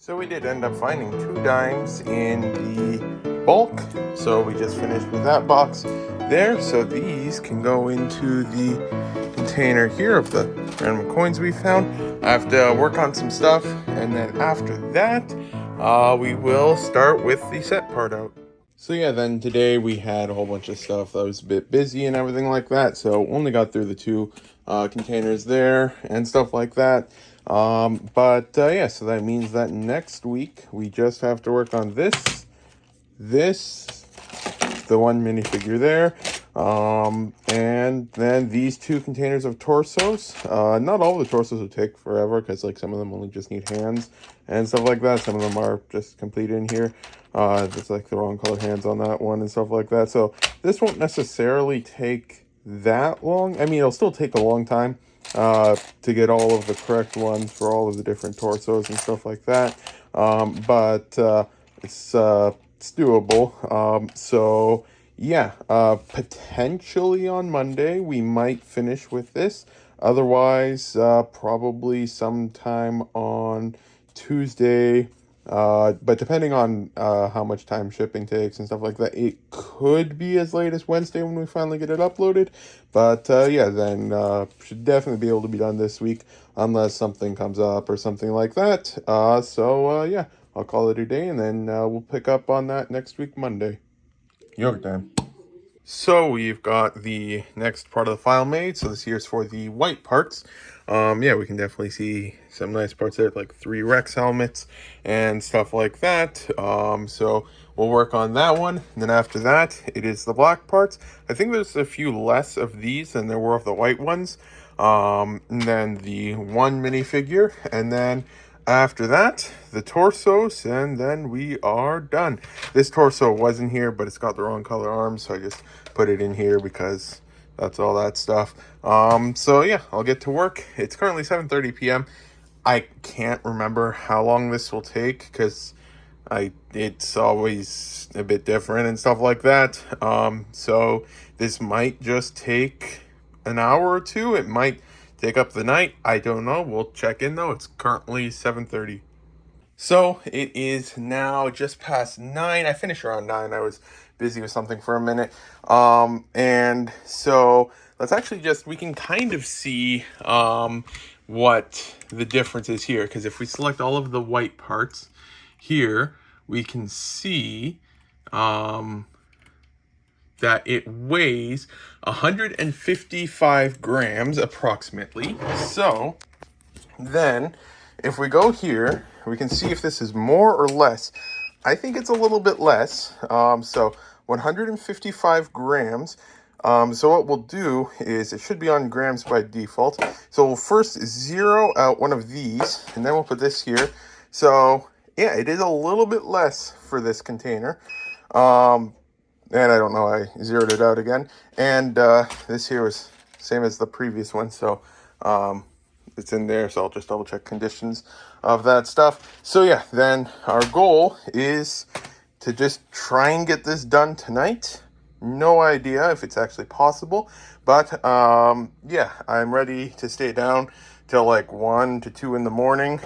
So we did end up finding 2 dimes in the bulk. So we just finished with that box there. So these can go into the container here of the random coins we found. I have to work on some stuff, and then after that, we will start with the set part out. So yeah, then today we had a whole bunch of stuff that was a bit busy and everything like that. So only got through the two containers there and stuff like that. But yeah, so that means that next week we just have to work on this, the one minifigure there, and then these two containers of torsos. Not all the torsos will take forever because like some of them only just need hands and stuff like that. Some of them are just complete in here. There's like the wrong colored hands on that one and stuff like that. So this won't necessarily take that long. I mean, it'll still take a long time to get all of the correct ones for all of the different torsos and stuff like that. But it's doable. So yeah, potentially on Monday we might finish with this. Otherwise, probably sometime on Tuesday. But depending on how much time shipping takes and stuff like that, it could be as late as Wednesday when we finally get it uploaded. But yeah, then should definitely be able to be done this week unless something comes up or something like that. So yeah, I'll call it a day, and then we'll pick up on that next week, Monday. Yogurt time. So we've got the next part of the file made. So this here's for the white parts. Yeah, we can definitely see some nice parts there, like 3 Rex helmets and stuff like that. So we'll work on that one. And then after that, it is the black parts. I think there's a few less of these than there were of the white ones. And then the one minifigure, and then after that, the torsos, and then we are done. This torso wasn't here, but it's got the wrong color arms, so I just put it in here because that's all that stuff. So yeah, I'll get to work. It's currently 7:30 p.m. I can't remember how long this will take because it's always a bit different and stuff like that. So this might just take an hour or two. It might take up the night. I don't know. We'll check in though. It's currently 7:30. So it is now just past 9. I finished around 9. I was busy with something for a minute. And so let's actually we can kind of see what the difference is here. Because if we select all of the white parts here, we can see that it weighs 155 grams approximately. So then if we go here, we can see if this is more or less. I think it's a little bit less. So 155 grams. So what we'll do is, it should be on grams by default. So we'll first zero out one of these, and then we'll put this here. So yeah, it is a little bit less for this container. And I don't know, I zeroed it out again. And this here was same as the previous one, so it's in there, so I'll just double check conditions of that stuff. So yeah, then our goal is to just try and get this done tonight. No idea if it's actually possible, but yeah, I'm ready to stay down till like 1 to 2 in the morning,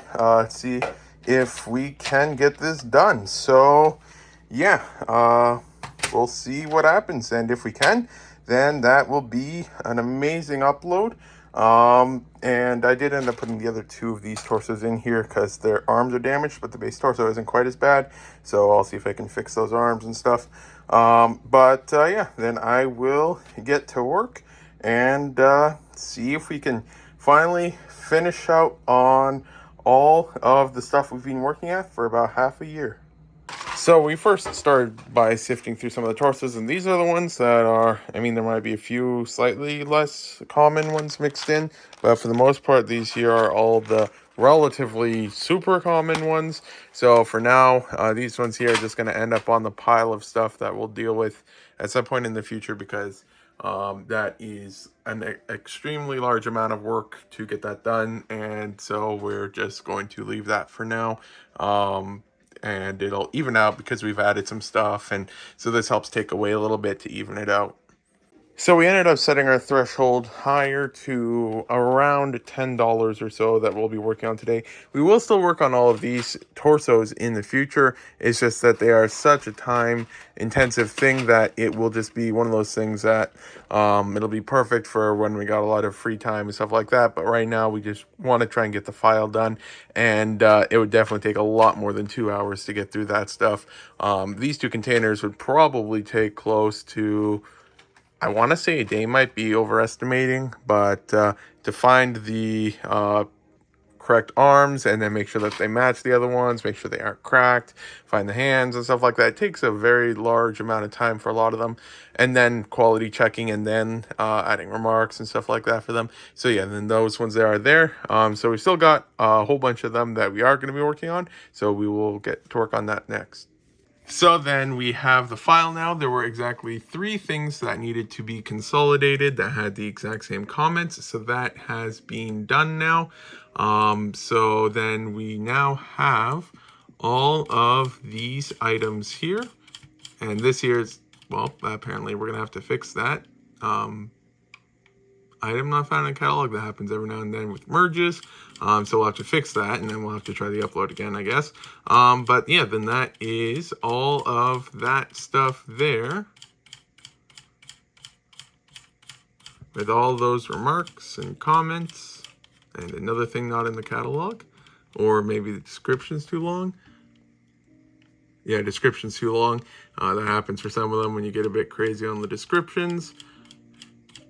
see if we can get this done. So yeah, we'll see what happens, and if we can, then that will be an amazing upload. And I did end up putting the other 2 of these torsos in here because their arms are damaged, but the base torso isn't quite as bad. So I'll see if I can fix those arms and stuff. But yeah, then I will get to work and see if we can finally finish out on all of the stuff we've been working at for about half a year. So we first started by sifting through some of the torsos, and these are the ones that are, I mean, there might be a few slightly less common ones mixed in, but for the most part, these here are all the relatively super common ones. So for now, these ones here are just going to end up on the pile of stuff that we'll deal with at some point in the future, because that is an extremely large amount of work to get that done, and so we're just going to leave that for now. And it'll even out because we've added some stuff, and so this helps take away a little bit to even it out. So we ended up setting our threshold higher to around $10 or so that we'll be working on today. We will still work on all of these torsos in the future. It's just that they are such a time intensive thing that it will just be one of those things that it'll be perfect for when we got a lot of free time and stuff like that. But right now we just want to try and get the file done, and it would definitely take a lot more than 2 hours to get through that stuff. These two containers would probably take close to, I want to say a day, might be overestimating, but to find the correct arms and then make sure that they match the other ones, make sure they aren't cracked, find the hands and stuff like that. It takes a very large amount of time for a lot of them, and then quality checking, and then adding remarks and stuff like that for them. So yeah, then those ones there are there. So we still got a whole bunch of them that we are going to be working on, so we will get to work on that next. So then we have the file now. There were exactly 3 things that needed to be consolidated that had the exact same comments. So that has been done now. So then we now have all of these items here. And this here is, well, apparently we're going to have to fix that. Item not found in the catalog. That happens every now and then with merges. So we'll have to fix that, and then we'll have to try the upload again, I guess. But yeah, then that is all of that stuff there, with all those remarks and comments, and another thing not in the catalog, or maybe the description's too long. Yeah, description's too long. That happens for some of them when you get a bit crazy on the descriptions.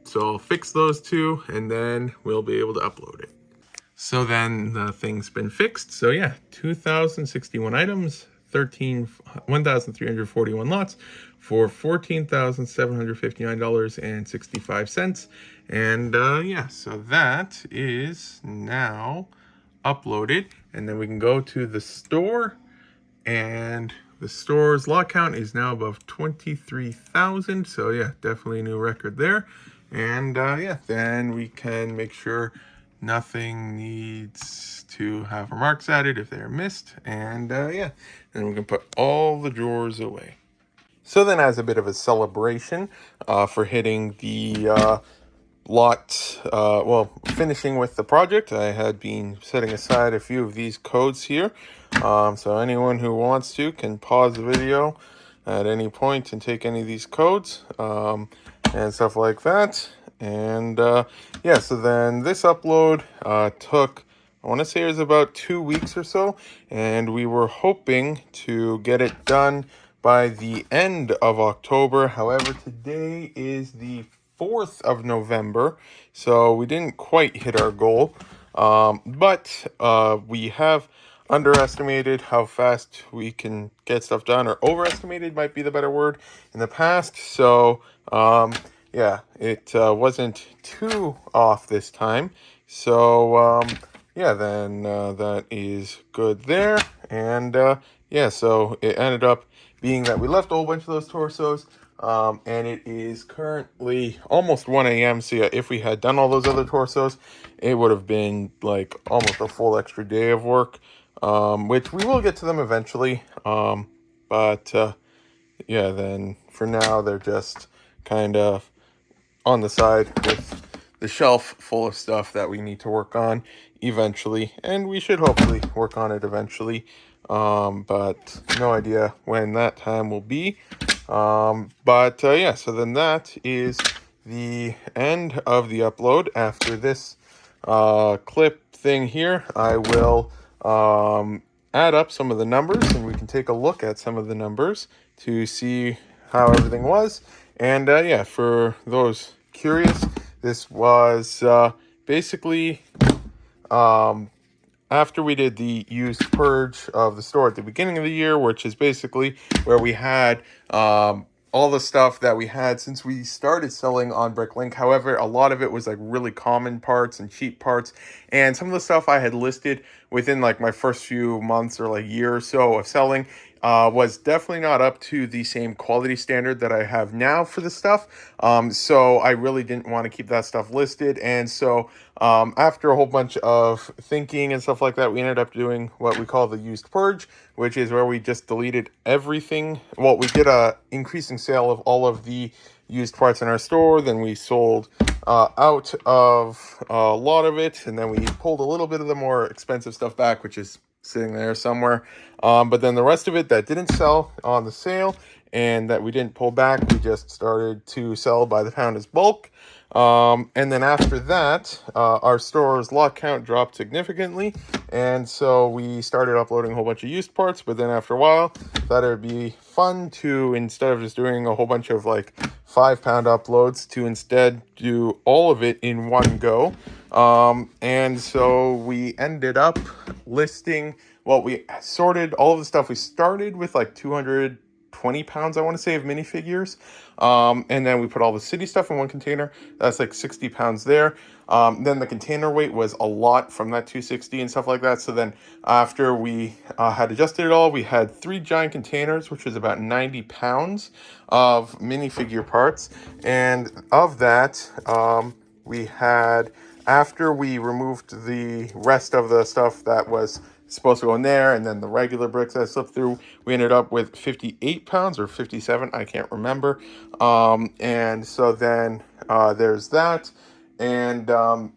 So I'll fix those 2, and then we'll be able to upload it. So then the thing's been fixed. So yeah, 2,061 items, 1,341 lots for $14,759.65. And yeah, so that is now uploaded. And then we can go to the store, and the store's lot count is now above 23,000. So yeah, definitely a new record there. And yeah, then we can make sure nothing needs to have remarks added if they're missed. And yeah, then we can put all the drawers away. So then, as a bit of a celebration for hitting the lot, well, finishing with the project, I had been setting aside a few of these codes here. So anyone who wants to can pause the video at any point and take any of these codes and stuff like that. And yeah, so then this upload took, I want to say it was about 2 weeks or so, and we were hoping to get it done by the end of October. However, today is the 4th of November, so we didn't quite hit our goal, but we have underestimated how fast we can get stuff done, or overestimated might be the better word, in the past. So yeah, it wasn't too off this time. So yeah, then that is good there. And yeah, so it ended up being that we left a whole bunch of those torsos, and it is currently almost 1 a.m. So yeah, if we had done all those other torsos, it would have been like almost a full extra day of work, which we will get to them eventually. But yeah, then for now, they're just kind of on the side with the shelf full of stuff that we need to work on eventually, and we should hopefully work on it eventually, but no idea when that time will be. But yeah, so then that is the end of the upload. After this clip thing here, I will add up some of the numbers, and we can take a look at some of the numbers to see how everything was. And yeah, for those curious, this was basically after we did the used purge of the store at the beginning of the year, which is basically where we had all the stuff that we had since we started selling on Bricklink. However, a lot of it was like really common parts and cheap parts, and some of the stuff I had listed within like my first few months or like year or so of selling was definitely not up to the same quality standard that I have now for the stuff. So I really didn't want to keep that stuff listed. And so after a whole bunch of thinking and stuff like that, we ended up doing what we call the used purge, which is where we just deleted everything. Well, we did a increasing sale of all of the used parts in our store. Then we sold out of a lot of it, and then we pulled a little bit of the more expensive stuff back, which is sitting there somewhere. But then the rest of it that didn't sell on the sale and that we didn't pull back, we just started to sell by the pound as bulk. And then after that, our store's lot count dropped significantly, and so we started uploading a whole bunch of used parts. But then after a while, thought it would be fun to, instead of just doing a whole bunch of like 5-pound uploads, to instead do all of it in one go. And so we ended up listing, well, we sorted all of the stuff. We started with like 220 pounds, I want to say, of minifigures. And then we put all the city stuff in one container. That's like 60 pounds there. Then the container weight was a lot from that 260 and stuff like that. So then after we had adjusted it all, we had 3 giant containers, which was about 90 pounds of minifigure parts. And of that, we had, after we removed the rest of the stuff that was supposed to go in there, and then the regular bricks that slipped through, we ended up with 58 pounds or 57, I can't remember. And so then there's that. And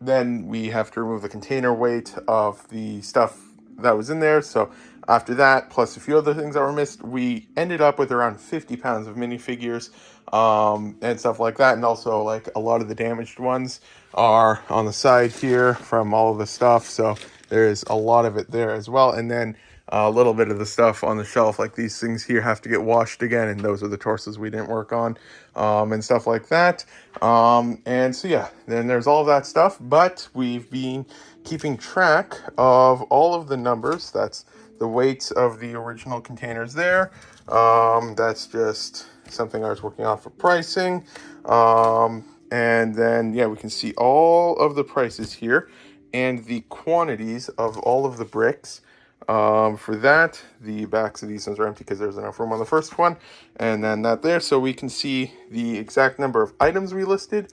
then we have to remove the container weight of the stuff that was in there. So after that, plus a few other things that were missed, we ended up with around 50 pounds of minifigures and stuff like that. And also, like, a lot of the damaged ones are on the side here from all of the stuff. So there's a lot of it there as well. And then a little bit of the stuff on the shelf, like these things here, have to get washed again, and those are the torsos we didn't work on, and stuff like that. And so yeah, then there's all of that stuff, but we've been keeping track of all of the numbers. That's the weights of the original containers there. That's just something I was working on for pricing. And then, yeah, we can see all of the prices here and the quantities of all of the bricks. For that, the backs of these ones are empty because there's enough room on the first one, and then that there, so we can see the exact number of items we listed.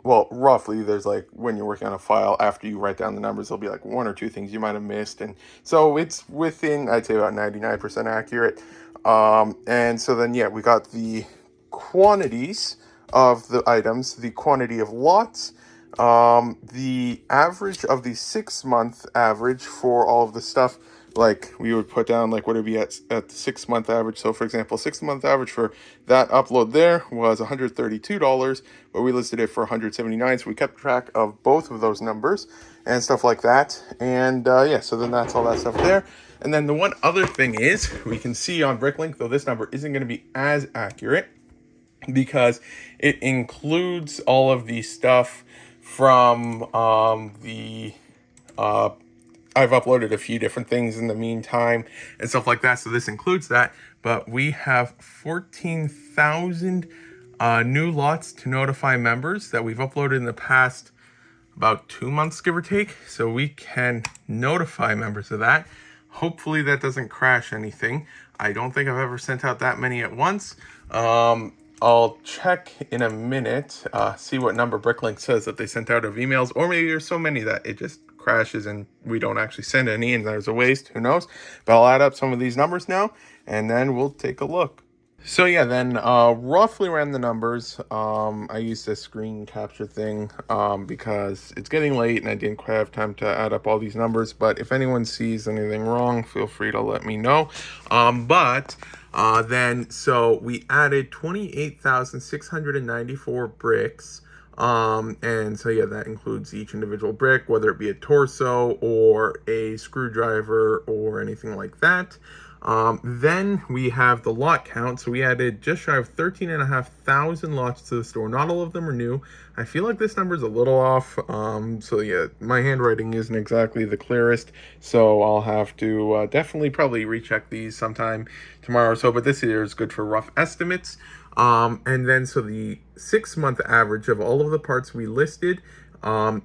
Well, roughly, there's like, when you're working on a file, after you write down the numbers, there'll be like 1 or 2 things you might have missed, and so it's within, I'd say, about 99% accurate. And so then, yeah, we got the quantities of the items, the quantity of lots, the average of the 6-month average for all of the stuff. Like, we would put down, like, what would be at the 6-month average. So, for example, 6-month average for that upload there was $132, but we listed it for $179. So we kept track of both of those numbers and stuff like that. And yeah, so then that's all that stuff there. And then the one other thing is, we can see on Bricklink, though this number isn't going to be as accurate, because it includes all of the stuff from I've uploaded a few different things in the meantime and stuff like that, so this includes that. But we have 14,000 new lots to notify members that we've uploaded in the past about 2 months, give or take, so we can notify members of that. Hopefully that doesn't crash anything. I don't think I've ever sent out that many at once. I'll check in a minute, see what number Bricklink says that they sent out of emails, or maybe there's so many that it just crashes and we don't actually send any and there's a waste, who knows. But I'll add up some of these numbers now, and then we'll take a look. So yeah, then roughly ran the numbers. I used this screen capture thing because it's getting late and I didn't quite have time to add up all these numbers. But if anyone sees anything wrong, feel free to let me know. Then, so we added 28,694 bricks. And so, yeah, that includes each individual brick, whether it be a torso or a screwdriver or anything like that. Then we have the lot count. So we added just shy of 13,500 lots to the store. Not all of them are new. I feel like this number is a little off. So yeah, my handwriting isn't exactly the clearest. So I'll have to definitely probably recheck these sometime tomorrow or so. But this here is good for rough estimates. And then so the 6-month average of all of the parts we listed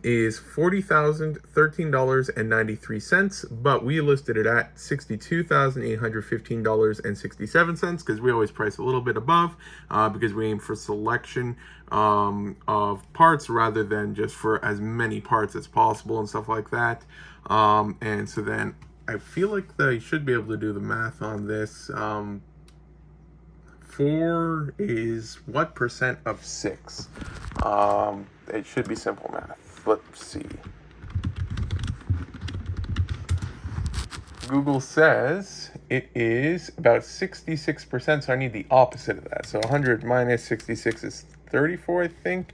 is $40,013.93, but we listed it at $62,815.67 because we always price a little bit above because we aim for selection of parts rather than just for as many parts as possible and stuff like that. And so then I feel like I should be able to do the math on this 4 is what percent of 6? It should be simple math. Let's see. Google says it is about 66%, so I need the opposite of that. So 100 minus 66 is 34, I think.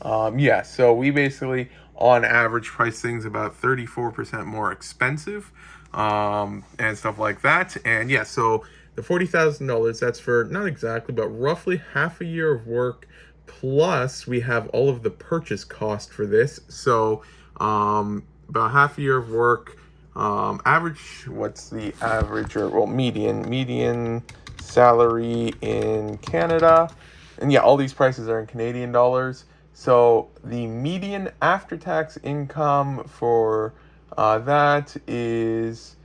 Yeah, so we basically, on average, price things about 34% more expensive, and stuff like that. And yeah, so the $40,000, that's for not exactly, but roughly half a year of work. Plus, we have all of the purchase cost for this. So about half a year of work. Average, what's the average, or well, median salary in Canada? And yeah, all these prices are in Canadian dollars. So the median after-tax income for that is,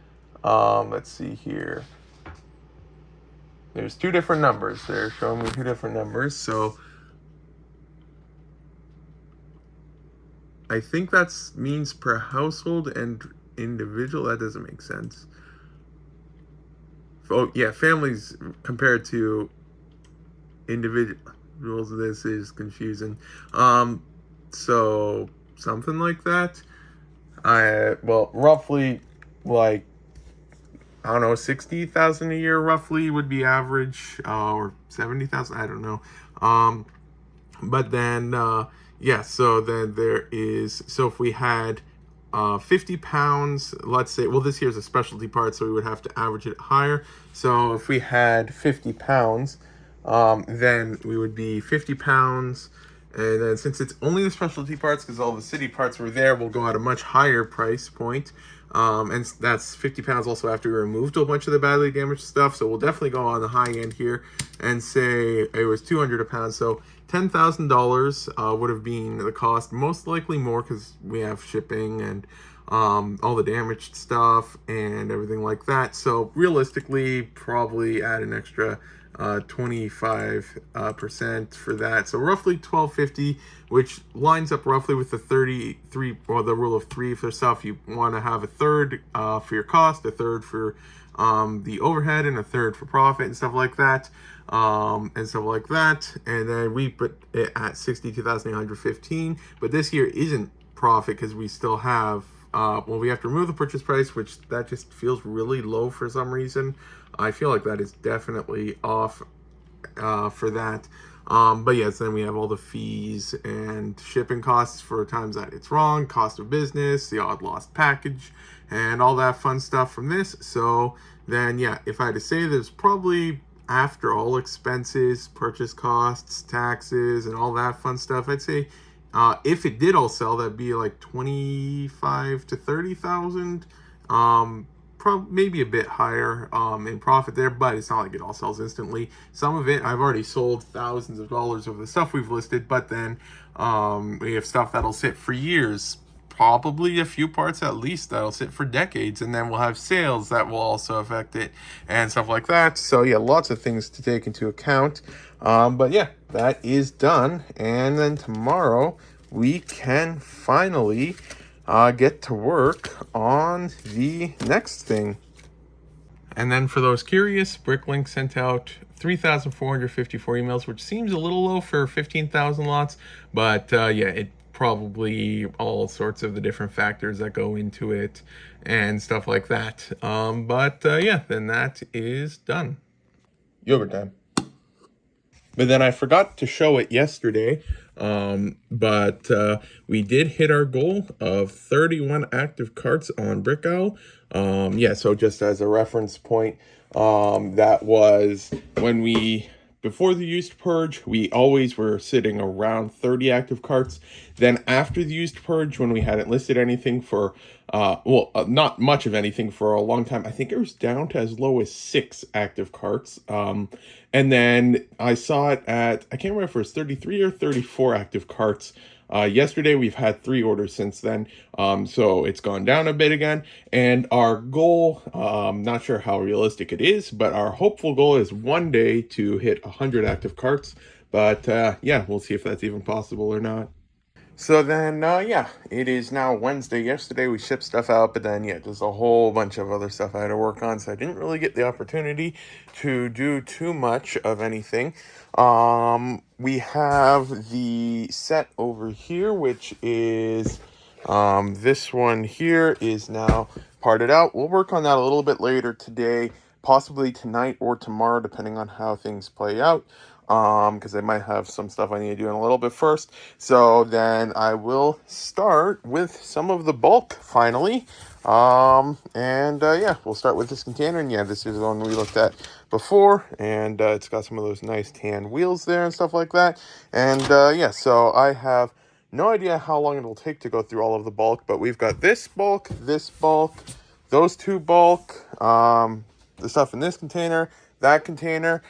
let's see here. There's two different numbers. They're showing me two different numbers. So I think that's means per household and individual. That doesn't make sense. Oh yeah, families compared to individuals, this is confusing. So something like that. Well, roughly, like, I don't know, 60,000 a year roughly would be average, or 70,000, I don't know. But then yeah, so then there is, so if we had 50 pounds, let's say, well, this here is a specialty part, so we would have to average it higher. So if we had 50 pounds, then we would be 50 pounds. And then since it's only the specialty parts, because all the city parts were there, we'll go at a much higher price point. And that's 50 pounds also after we removed a bunch of the badly damaged stuff. So we'll definitely go on the high end here and say it was 200 a pound. So $10,000 would have been the cost, most likely more because we have shipping and all the damaged stuff and everything like that. So realistically, probably add an extra 25% for that. So roughly $1,250, which lines up roughly with the 33, or the rule of 3 for stuff. You want to have a third for your cost, a third for the overhead, and a third for profit and stuff like that. And then we put it at 62,815. But this year isn't profit because we still have, well, we have to remove the purchase price, which that just feels really low for some reason. I feel like that is definitely off for that. But yes, then we have all the fees and shipping costs for times that it's wrong, cost of business, the odd lost package, and all that fun stuff from this. So then, yeah, if I had to say, there's probably, after all expenses, purchase costs, taxes, and all that fun stuff, I'd say if it did all sell, that'd be like 25 to 30,000. Maybe a bit higher in profit there, but it's not like it all sells instantly. Some of it, I've already sold thousands of dollars of the stuff we've listed, but then we have stuff that'll sit for years, probably a few parts at least that'll sit for decades, and then we'll have sales that will also affect it and stuff like that. So yeah, lots of things to take into account. But yeah, that is done, and then tomorrow we can finally get to work on the next thing. And then for those curious, Bricklink sent out 3,454 emails, which seems a little low for 15,000 lots, but yeah, it probably all sorts of the different factors that go into it and stuff like that. But yeah, then that is done. Yogurt time. But then I forgot to show it yesterday, but we did hit our goal of 31 active carts on Brick Owl. Yeah, so just as a reference point, that was when we, before the used purge, we always were sitting around 30 active carts. Then after the used purge, when we hadn't listed anything for, not much of anything for a long time, I think it was down to as low as 6 active carts. And then I saw it at, I can't remember if it was 33 or 34 active carts. Yesterday, we've had 3 orders since then, so it's gone down a bit again. And our goal, not sure how realistic it is, but our hopeful goal is one day to hit 100 active carts. But yeah, we'll see if that's even possible or not. So then, yeah, it is now Wednesday. Yesterday we shipped stuff out, but then, yeah, there's a whole bunch of other stuff I had to work on, so I didn't really get the opportunity to do too much of anything. We have the set over here, which is, this one here is now parted out. We'll work on that a little bit later today, possibly tonight or tomorrow, depending on how things play out. Because I might have some stuff I need to do in a little bit first. So then I will start with some of the bulk finally. Yeah, we'll start with this container. And yeah, this is the one we looked at before. And it's got some of those nice tan wheels there and stuff like that. And yeah, so I have no idea how long it'll take to go through all of the bulk, but we've got this bulk, those two bulk, the stuff in this container, that container.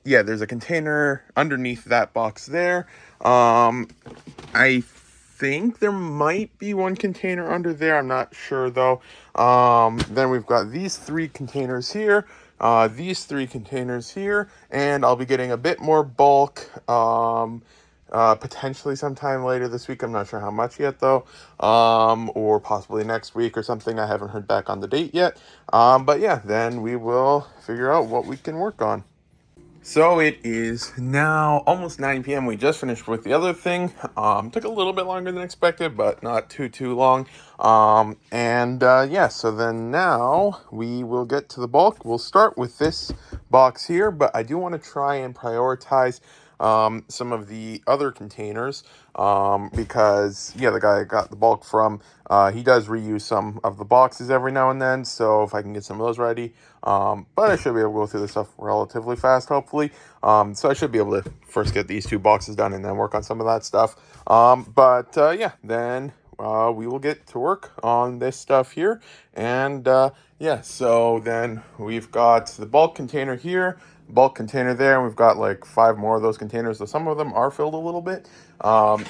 Yeah, there's a container underneath that box there. I think there might be one container under there. I'm not sure though. Then we've got these three containers here, these three containers here, and I'll be getting a bit more bulk. Potentially sometime later this week. I'm not sure how much yet though. Or possibly next week or something. I haven't heard back on the date yet. But yeah, then we will figure out what we can work on. So it is now almost 9 p.m. We just finished with the other thing. Took a little bit longer than expected, but not too long. Yeah, so then now we will get to the bulk. We'll start with this box here, but I do want to try and prioritize some of the other containers because yeah, the guy I got the bulk from, he does reuse some of the boxes every now and then, so if I can get some of those ready, but I should be able to go through this stuff relatively fast, hopefully. So I should be able to first get these two boxes done and then work on some of that stuff. Yeah, then we will get to work on this stuff here. And yeah, so then we've got the bulk container here, bulk container there, and we've got like 5 more of those containers, so some of them are filled a little bit.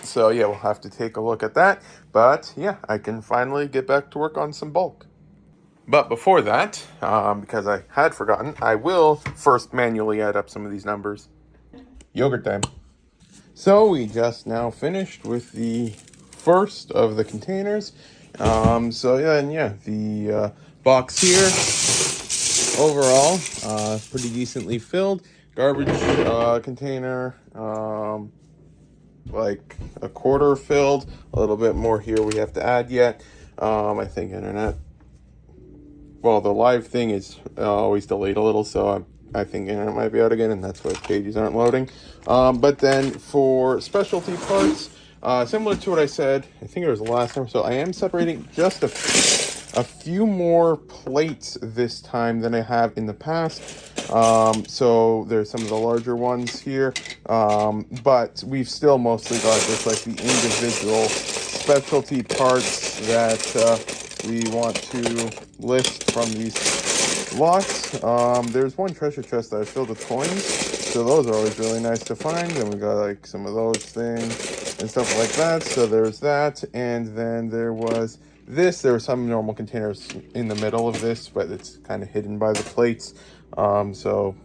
So yeah, we'll have to take a look at that. But yeah, I can finally get back to work on some bulk. But before that, because I had forgotten, I will first manually add up some of these numbers. Yogurt time. So we just now finished with the first of the containers. So yeah, and yeah, the box here overall, pretty decently filled. Garbage container, like a quarter filled. A little bit more here we have to add yet. I think internet. Well, the live thing is always delayed a little, so I think internet might be out again, and that's why pages aren't loading. But then for specialty parts, similar to what I said, I think it was the last time, so I am separating just a few more plates this time than I have in the past. So there's some of the larger ones here, but we've still mostly got just like the individual specialty parts that we want to list from these lots. There's one treasure chest that I filled with coins, so those are always really nice to find, and we got like some of those things and stuff like that. So there's that, and then there was this. There were some normal containers in the middle of this, but it's kind of hidden by the plates, so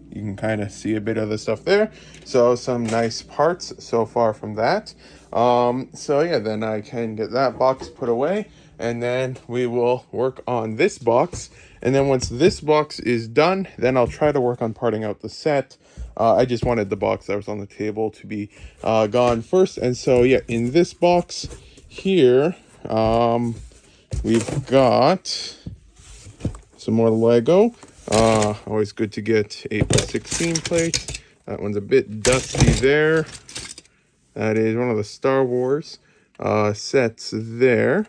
you can kind of see a bit of the stuff there. So some nice parts so far from that. So yeah, then I can get that box put away, and then we will work on this box. And then once this box is done, then I'll try to work on parting out the set. I just wanted the box that was on the table to be gone first. And so yeah, in this box here, we've got some more Lego. Always good to get 8x16 plates. That one's a bit dusty there. That is one of the Star Wars sets there.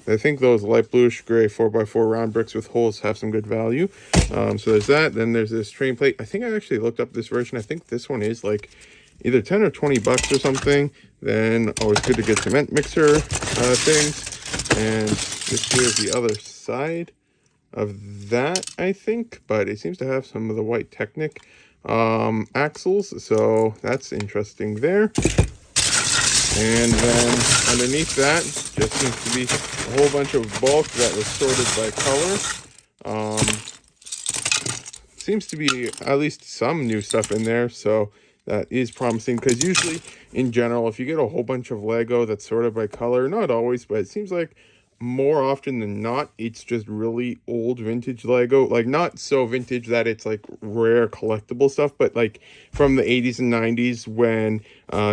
I think those light bluish gray 4x4 round bricks with holes have some good value. So there's that. Then there's this train plate. I think I actually looked up this version. I think this one is like either 10 or 20 bucks or something. Then always good to get cement mixer things. And this here is the other side of that, I think. But it seems to have some of the white Technic axles. So that's interesting there. And then underneath that just seems to be a whole bunch of bulk that was sorted by color. Seems to be at least some new stuff in there. So that is promising, because usually in general, if you get a whole bunch of Lego that's sorted by color, not always, but it seems like more often than not, it's just really old vintage Lego. Like, not so vintage that it's like rare collectible stuff, but like from the 80s and 90s, when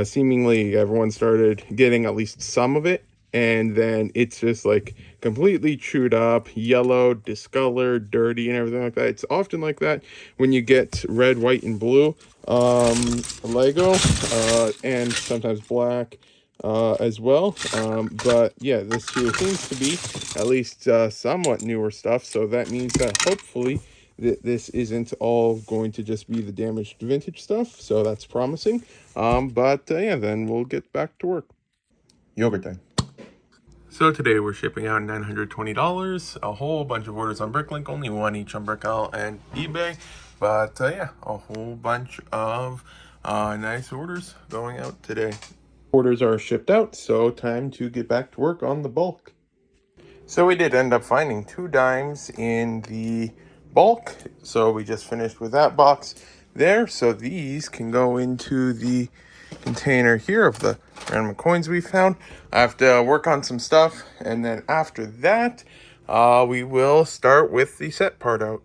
seemingly everyone started getting at least some of it, and then it's just like completely chewed up, yellow, discolored, dirty, and everything like that. It's often like that when you get red, white, and blue Lego, and sometimes black as well. But yeah, this here seems to be at least somewhat newer stuff, so that means that hopefully this isn't all going to just be the damaged vintage stuff, so that's promising. But yeah, then we'll get back to work. Yogurt time. So today we're shipping out $920, a whole bunch of orders on Bricklink, only one each on Brickell and eBay. But yeah, a whole bunch of nice orders going out today. Orders are shipped out, so time to get back to work on the bulk. So we did end up finding 2 dimes in the bulk, so we just finished with that box there. So these can go into the container here of the random coins we found. I have to work on some stuff, and then after that, we will start with the set part out.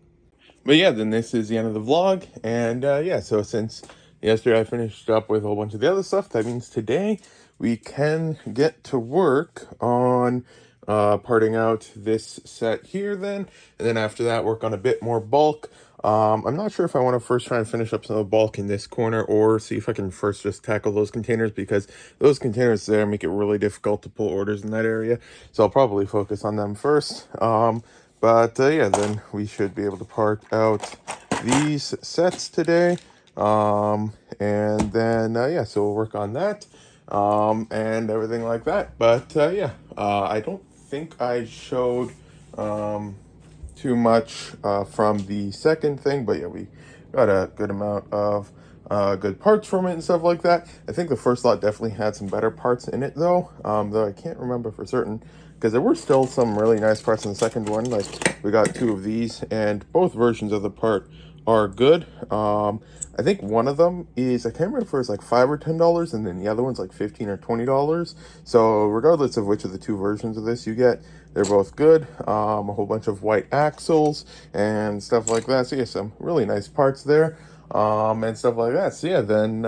But yeah, then this is the end of the vlog, and yeah, so since yesterday I finished up with a whole bunch of the other stuff, that means today we can get to work on parting out this set here then, and then after that work on a bit more bulk. I'm not sure if I want to first try and finish up some of the bulk in this corner, or see if I can first just tackle those containers, because those containers there make it really difficult to pull orders in that area, so I'll probably focus on them first. But yeah, then we should be able to part out these sets today. And then yeah, so we'll work on that and everything like that. But yeah, I don't think I showed too much from the second thing, but yeah, we got a good amount of good parts from it and stuff like that. I think the first lot definitely had some better parts in it though, though I can't remember for certain, because there were still some really nice parts in the second one. Like, we got 2 of these, and both versions of the part are good. I think one of them is, I can't remember if it was like $5 or $10, and then the other one's like $15 or $20. So regardless of which of the 2 versions of this you get, they're both good. A whole bunch of white axles and stuff like that. So yeah, some really nice parts there. And stuff like that. So yeah, then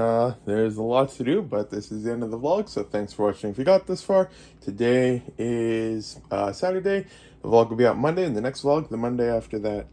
there's a lot to do, but this is the end of the vlog, so thanks for watching if you got this far. Today is Saturday. The vlog will be out Monday, and the next vlog the Monday after that.